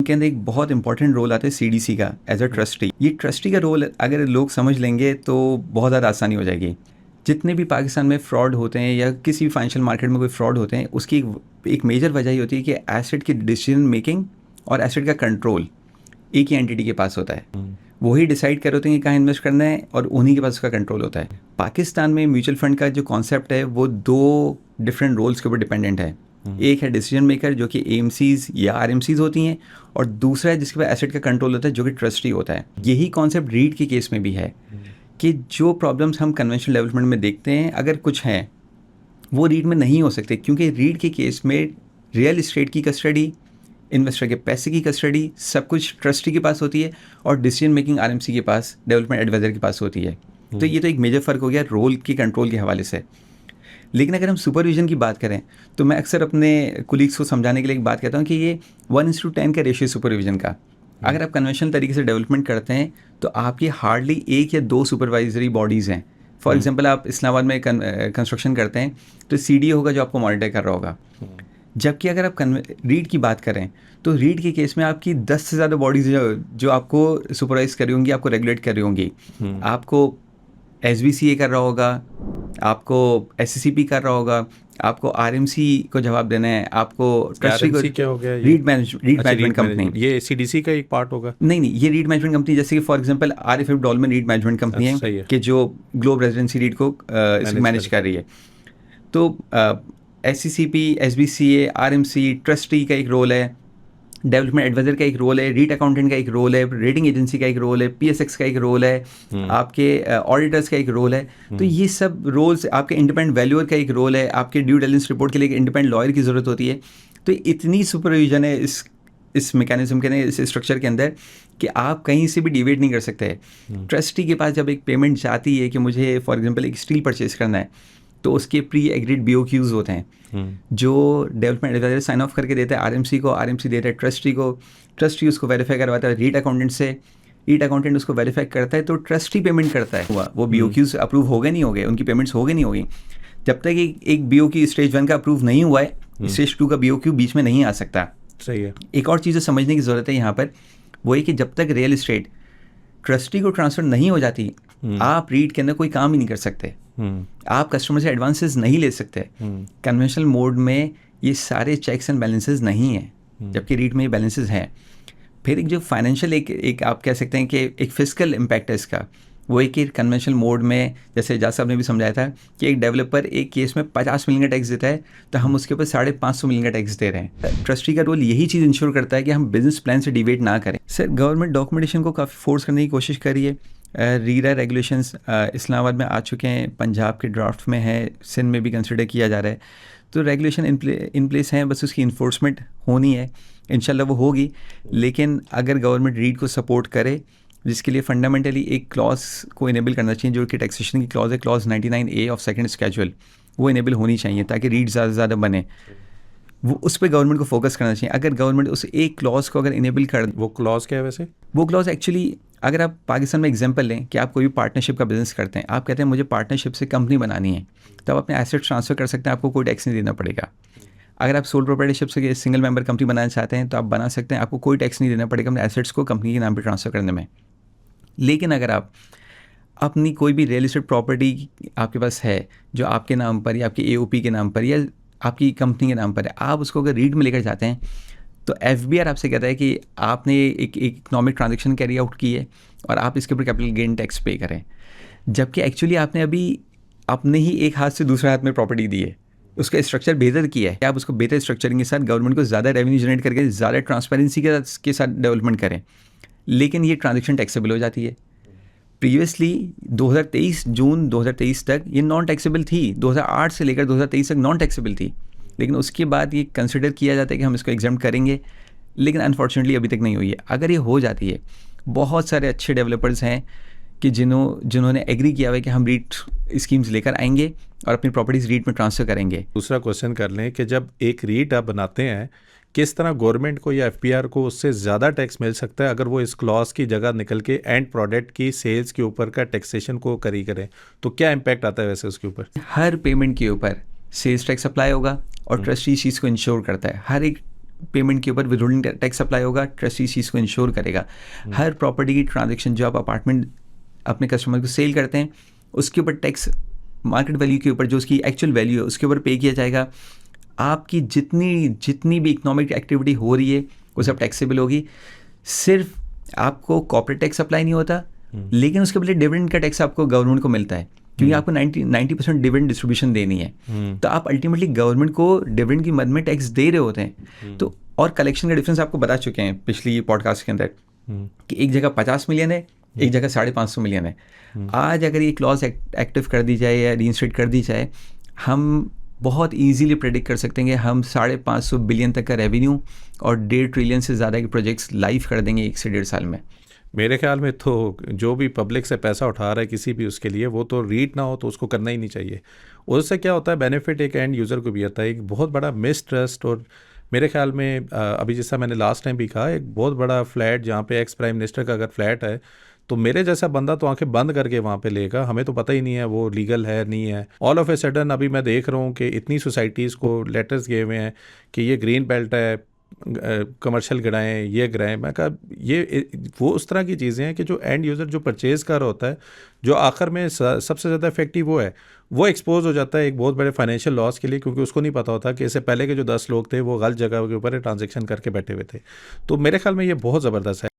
इनके अंदर एक बहुत इंपॉर्टेंट रोल आता है सीडीसी का एज अ ट्रस्टी। ये ट्रस्टी का रोल अगर लोग समझ लेंगे तो बहुत ज़्यादा आसानी हो जाएगी। जितने भी पाकिस्तान में फ्रॉड होते हैं या किसी भी फाइनेंशियल मार्केट में कोई फ्रॉड होते हैं, उसकी एक मेजर वजह ये होती है कि एसेट की डिसीजन मेकिंग और एसेट का कंट्रोल एक ही एंटिटी के पास होता है। वही डिसाइड कर होते हैं कि कहाँ इन्वेस्ट करना है और उन्हीं के पास उसका कंट्रोल होता है। पाकिस्तान में म्यूचुअल फंड का जो कॉन्सेप्ट है वो 2 डिफरेंट रोल्स के ऊपर डिपेंडेंट है। एक है डिसीजन मेकर जो कि एएमसीज या आरएमसीज होती हैं, और दूसरा है जिसके पास एसेट का कंट्रोल होता है जो कि ट्रस्टी होता है। यही कॉन्सेप्ट रीट के केस में भी है कि जो प्रॉब्लम्स हम कन्वेंशनल डेवलपमेंट में देखते हैं अगर कुछ हैं वो रीट में नहीं हो सकते, क्योंकि रीट के केस में रियल इस्टेट की कस्टडी, इन्वेस्टर के पैसे की कस्टडी सब कुछ ट्रस्टी के पास होती है और डिसीजन मेकिंग आरएमसी के पास, डेवलपमेंट एडवाइजर के पास होती है। तो ये तो एक मेजर फ़र्क हो गया रोल की कंट्रोल के हवाले से। लेकिन अगर हम सुपरविजन की बात करें तो मैं अक्सर अपने कुलीग्स को समझाने के लिए एक बात कहता हूँ कि ये 1:10 का रेशियो सुपरविजन का। अगर आप कन्वेंशनल तरीके से डेवलपमेंट करते हैं तो आपकी हार्डली 1 या 2 सुपरवाइजरी बॉडीज़ हैं। फॉर एग्जांपल आप इस्लामाबाद में कंस्ट्रक्शन करते हैं तो सीडी होगा जो आपको मॉनिटर कर रहा होगा। जबकि अगर आप रीड की बात करें तो रीड के केस में आपकी 10 से ज़्यादा बॉडीज़ जो आपको सुपरवाइज कर रही होंगी, आपको रेगुलेट कर रही होंगी। आपको एसबीसीए कर रहा होगा, आपको एससीसीपी कर रहा होगा, आपको आरएमसी को जवाब देना है, आपको ट्रस्टी को। क्या हो गया? Read management company. ये सीडीसी का एक पार्ट होगा? नहीं, ये रीड मैनेजमेंट कंपनी जैसे कि for example RFF Dolmen REIT management company है कि जो ग्लोब रेजिडेंसी रीड को मैनेज कर रही है। तो एससीसीपी, एसबीसीए, आरएमसी, ट्रस्टी का एक रोल है, डेवलपमेंट एडवाइजर का एक रोल है, रीट अकाउंटेंट का एक रोल है, रेटिंग एजेंसी का एक रोल है, पीएसएक्स का एक रोल है, आपके ऑडिटर्स का एक रोल है। तो ये सब रोल्स, आपके इंडिपेंडेंट वैल्यूअर का एक रोल है, आपके ड्यू डिलिजेंस रिपोर्ट के लिए एक इंडिपेंडेंट लॉयर की ज़रूरत होती है। तो इतनी सुपरविजन है इस मैकेनिज्म के, इस स्ट्रक्चर के अंदर कि आप कहीं से भी डिवेट नहीं कर सकते। ट्रस्टी के पास जब एक पेमेंट जाती है कि मुझे फॉर एग्जांपल एक स्टील परचेज करना है, तो उसके प्री एग्रीड बीओक्यूज होते हैं जो डेवलपमेंट एडवाइजर साइन ऑफ करके देता है आरएमसी को, आरएमसी देता है ट्रस्टी को, ट्रस्टी उसको वेरीफाई करवाता है रीट अकाउंटेंट से, रीट अकाउंटेंट उसको वेरीफाई करता है, तो ट्रस्टी पेमेंट करता है। वो बीओक्यूज अप्रूव हो गए नहीं हो गए, उनकी पेमेंट्स हो गई नहीं होगी। जब तक एक बीओक्यू स्टेज 1 का अप्रूव नहीं हुआ है, स्टेज 2 का बीओक्यू बीच में नहीं आ सकता। सही है। एक और चीज़ समझने की ज़रूरत है यहाँ पर, वो है कि जब तक रियल इस्टेट ट्रस्टी को ट्रांसफर नहीं हो जाती, आप रीट के अंदर कोई काम ही नहीं कर सकते। आप कस्टमर से एडवांसेस नहीं ले सकते। कन्वेंशनल मोड में ये सारे चेक्स एंड बैलेंसेस नहीं हैं, जबकि रीट में ये बैलेंसेस हैं। फिर एक जो फाइनेंशियल एक आप कह सकते हैं कि एक फिजिकल इम्पैक्ट है इसका, वो एक कन्वेंशनल मोड में, जैसे एजाज साहब ने भी समझाया था कि एक डेवलपर एक केस में 50 मिलियन का टैक्स देता है तो हम उसके ऊपर 550 मिलियन का टैक्स दे रहे हैं। ट्रस्टी का रोल यही चीज़ इंश्योर करता है कि हम बिजनेस प्लान से डिवेट ना करें। सर, गवर्नमेंट डॉक्यूमेंटेशन को काफ़ी फोर्स करने की कोशिश कर रही है। रीरा रेगुलेशंस इस्लामाबाद में आ चुके हैं, पंजाब के ड्राफ्ट में है, सिंध में भी कंसिडर किया जा रहा है। तो रेगुलेशन इन प्लेस हैं, बस उसकी इन्फोर्समेंट होनी है, इंशाल्लाह वो होगी। लेकिन अगर गवर्नमेंट रीड को सपोर्ट करे, जिसके लिए फंडामेंटली एक क्लॉज को इनेबल करना चाहिए जो कि टैक्सेशन की क्लॉज है, clause 99A of second schedule, वो इनेबल होनी चाहिए ताकि रीड ज़्यादा से ज़्यादा बने। वो उस पर गवर्नमेंट को फोकस करना चाहिए। अगर गवर्नमेंट उस एक क्लॉज को अगर इनेबल कर, वो क्लॉज क्या है वैसे? वो क्लॉज एक्चुअली, अगर आप पाकिस्तान में एग्जांपल लें कि आप कोई भी पार्टनरशिप का बिजनेस करते हैं, आप कहते हैं मुझे पार्टनरशिप से कंपनी बनानी है, तो आप अपने एसेट ट्रांसफ़र कर सकते हैं, आपको कोई टैक्स नहीं देना पड़ेगा। अगर आप सोल प्रोप्राइटरशिप से सिंगल मेंबर कंपनी बनाना चाहते हैं तो आप बना सकते हैं, आपको कोई टैक्स नहीं देना पड़ेगा अपने एसेट्स को कंपनी के नाम पर ट्रांसफ़र करने में। लेकिन अगर आप अपनी कोई भी रियल इस्टेट प्रॉपर्टी आपके पास है जो आपके नाम पर या आपके एओपी के नाम पर या आपकी कंपनी के नाम पर है, आप उसको अगर रीड में लेकर जाते हैं तो एफबीआर आपसे कहता है कि आपने एक इकोनॉमिक ट्रांजैक्शन कैरी आउट की है और आप इसके ऊपर कैपिटल गेन टैक्स पे करें, जबकि एक्चुअली आपने अभी अपने ही एक हाथ से दूसरे हाथ में प्रॉपर्टी दी है, उसका स्ट्रक्चर बेहतर किया है। आप उसको बेहतर स्ट्रक्चरिंग के साथ गवर्नमेंट को ज़्यादा रेवेन्यू जनरेट करके ज़्यादा ट्रांसपेरेंसी के साथ डेवलपमेंट करें, लेकिन ये ट्रांजैक्शन टैक्सेबल हो जाती है। प्रीवियसली 2023 जून 2023 तक ये नॉन टैक्सेबल थी, 2008 से लेकर 2023 तक नॉन टैक्सेबल थी, लेकिन उसके बाद ये कंसिडर किया जाता है कि हम इसको एग्जाम्प्ट करेंगे, लेकिन अनफॉर्चुनेटली अभी तक नहीं हुई है। अगर ये हो जाती है, बहुत सारे अच्छे डेवलपर्स हैं कि जिन्होंने एग्री किया हुआ है कि हम रीट स्कीम्स लेकर आएंगे और अपनी प्रॉपर्टीज रीट में ट्रांसफ़र करेंगे। दूसरा क्वेश्चन कर लें कि जब एक रीट आप बनाते हैं, किस तरह गवर्नमेंट को या एफपीआर को उससे ज़्यादा टैक्स मिल सकता है अगर वो इस क्लॉज की जगह निकल के एंड प्रोडक्ट की सेल्स के ऊपर का टैक्सेशन को करें, तो क्या इम्पैक्ट आता है वैसे उसके ऊपर? हर पेमेंट के ऊपर सेल्स टैक्स अप्लाई होगा और ट्रस्टी इस चीज़ को इंश्योर करता है। हर एक पेमेंट के ऊपर विदहोल्डिंग टैक्स अप्लाई होगा, ट्रस्टी इस चीज़ को इंश्योर करेगा। हर प्रॉपर्टी की ट्रांजेक्शन जो आप अपार्टमेंट अपने कस्टमर को सेल करते हैं उसके ऊपर टैक्स मार्केट वैल्यू के ऊपर जो उसकी एक्चुअल वैल्यू है उसके ऊपर पे किया जाएगा। आपकी जितनी भी इकोनॉमिक एक्टिविटी हो रही है वो सब टैक्सेबल होगी। सिर्फ आपको कॉर्पोरेट टैक्स अप्लाई नहीं होता, लेकिन उसके बदले डिविडेंड का टैक्स आपको गवर्नमेंट को मिलता है, क्योंकि आपको 90% डिविडेंड डिस्ट्रीब्यूशन देनी है। तो आप अल्टीमेटली गवर्नमेंट को डिविडेंड की मद में टैक्स दे रहे होते हैं। तो और कलेक्शन का डिफरेंस आपको बता चुके हैं पिछली पॉडकास्ट के अंदर कि एक जगह 50 मिलियन है, एक जगह 550 मिलियन है। आज अगर ये क्लॉज एक्टिव कर दी जाए या रीइंस्टेट कर दी जाए, हम बहुत इजीली प्रेडिक्ट कर सकते हैं कि हम 550 बिलियन तक का रेवेन्यू और 1.5 ट्रिलियन से ज़्यादा के प्रोजेक्ट्स लाइव कर देंगे 1 से 1.5 साल में। मेरे ख्याल में तो जो भी पब्लिक से पैसा उठा रहा है किसी भी उसके लिए, वो तो रीट ना हो तो उसको करना ही नहीं चाहिए। उससे क्या होता है, बेनिफिट एक एंड यूज़र को भी आता है। एक बहुत बड़ा मिसट्रस्ट, और मेरे ख्याल में अभी जैसा मैंने लास्ट टाइम भी कहा, एक बहुत बड़ा फ्लैट जहाँ पे एक्स प्राइम मिनिस्टर का अगर फ्लैट है तो मेरे जैसा बंदा तो आंखें बंद करके वहाँ पे लेगा। हमें तो पता ही नहीं है वो लीगल है नहीं है। ऑल ऑफ ए सडन अभी मैं देख रहा हूँ कि इतनी सोसाइटीज़ को लेटर्स गए हुए हैं कि ये ग्रीन बेल्ट है, कमर्शियल गिराएं, ये गिराएं। मैं कहा ये वो उस तरह की चीज़ें हैं कि जो एंड यूज़र जो परचेज़ कर रहा होता है, जो आखिर में सबसे ज़्यादा इफेक्टिव वो है, वो एक्सपोज हो जाता है एक बहुत बड़े फाइनेंशियल लॉस के लिए, क्योंकि उसको नहीं पता होता कि इससे पहले के जो 10 लोग थे वो गलत जगह के ऊपर ट्रांजेक्शन करके बैठे हुए थे। तो मेरे ख्याल में ये बहुत ज़बरदस्त है।